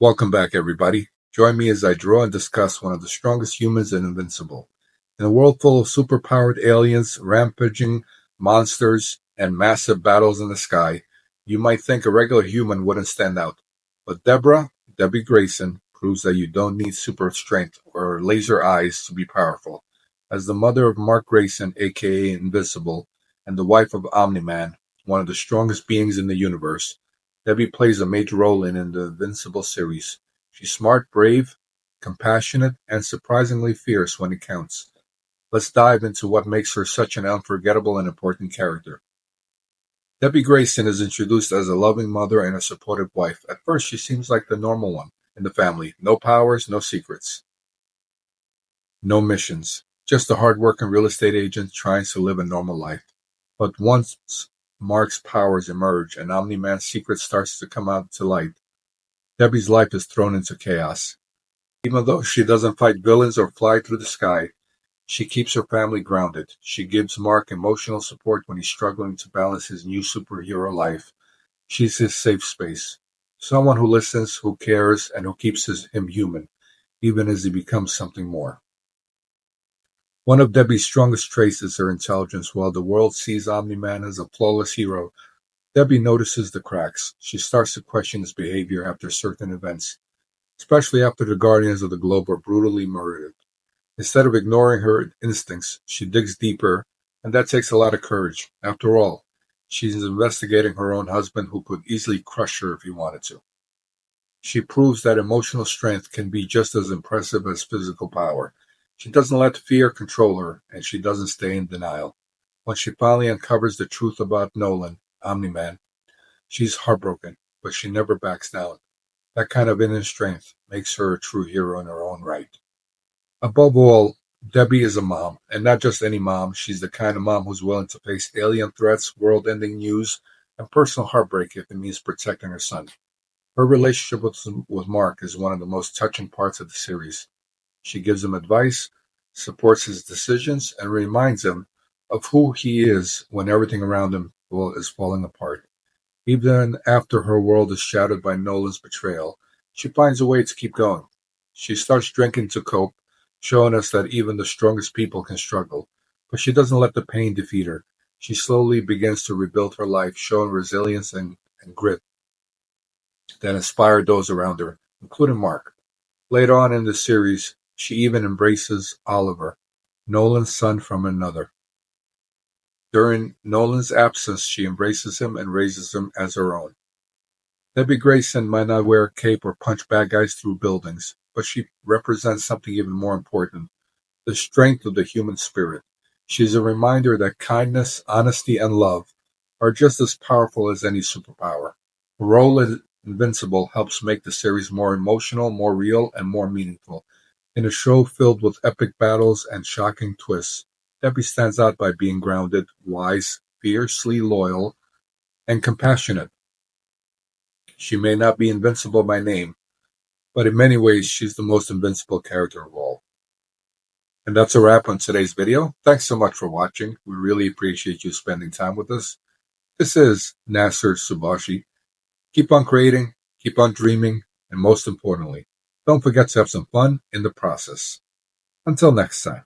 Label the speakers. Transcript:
Speaker 1: Welcome back, everybody. Join me as I draw and discuss one of the strongest humans in Invincible. In a world full of superpowered aliens, rampaging monsters, and massive battles in the sky, you might think a regular human wouldn't stand out. But Debbie Grayson, proves that you don't need super strength or laser eyes to be powerful. As the mother of Mark Grayson, aka Invincible, and the wife of Omni-Man, one of the strongest beings in the universe, Debbie plays a major role in the Invincible series. She's smart, brave, compassionate, and surprisingly fierce when it counts. Let's dive into what makes her such an unforgettable and important character. Debbie Grayson is introduced as a loving mother and a supportive wife. At first, she seems like the normal one in the family. No powers, no secrets, no missions. Just a hard-working real estate agent trying to live a normal life. But once Mark's powers emerge and Omni-Man's secret starts to come out to light, Debbie's life is thrown into chaos. Even though she doesn't fight villains or fly through the sky, she keeps her family grounded. She gives Mark emotional support when he's struggling to balance his new superhero life. She's his safe space. Someone who listens, who cares, and who keeps him human, even as he becomes something more. One of Debbie's strongest traits is her intelligence. While the world sees Omni-Man as a flawless hero, Debbie notices the cracks. She starts to question his behavior after certain events, especially after the Guardians of the Globe were brutally murdered. Instead of ignoring her instincts, she digs deeper, and that takes a lot of courage. After all, she's investigating her own husband who could easily crush her if he wanted to. She proves that emotional strength can be just as impressive as physical power. She doesn't let fear control her, and she doesn't stay in denial. When she finally uncovers the truth about Nolan, Omni-Man, she's heartbroken, but she never backs down. That kind of inner strength makes her a true hero in her own right. Above all, Debbie is a mom, and not just any mom. She's the kind of mom who's willing to face alien threats, world-ending news, and personal heartbreak if it means protecting her son. Her relationship with Mark is one of the most touching parts of the series. She gives him advice, supports his decisions, and reminds him of who he is when everything around him is falling apart. Even after her world is shattered by Nolan's betrayal, she finds a way to keep going. She starts drinking to cope, showing us that even the strongest people can struggle. But she doesn't let the pain defeat her. She slowly begins to rebuild her life, showing resilience and grit that inspired those around her, including Mark. Later on in the series, she even embraces Oliver, Nolan's son from another. During Nolan's absence, she embraces him and raises him as her own. Debbie Grayson might not wear a cape or punch bad guys through buildings, but she represents something even more important, the strength of the human spirit. She's a reminder that kindness, honesty, and love are just as powerful as any superpower. Her role as Invincible helps make the series more emotional, more real, and more meaningful. In a show filled with epic battles and shocking twists, Debbie stands out by being grounded, wise, fiercely loyal, and compassionate. She may not be invincible by name, but in many ways she's the most invincible character of all. And that's a wrap on today's video. Thanks so much for watching. We really appreciate you spending time with us. This is Naser Subashi. Keep on creating, keep on dreaming, and most importantly, don't forget to have some fun in the process. Until next time.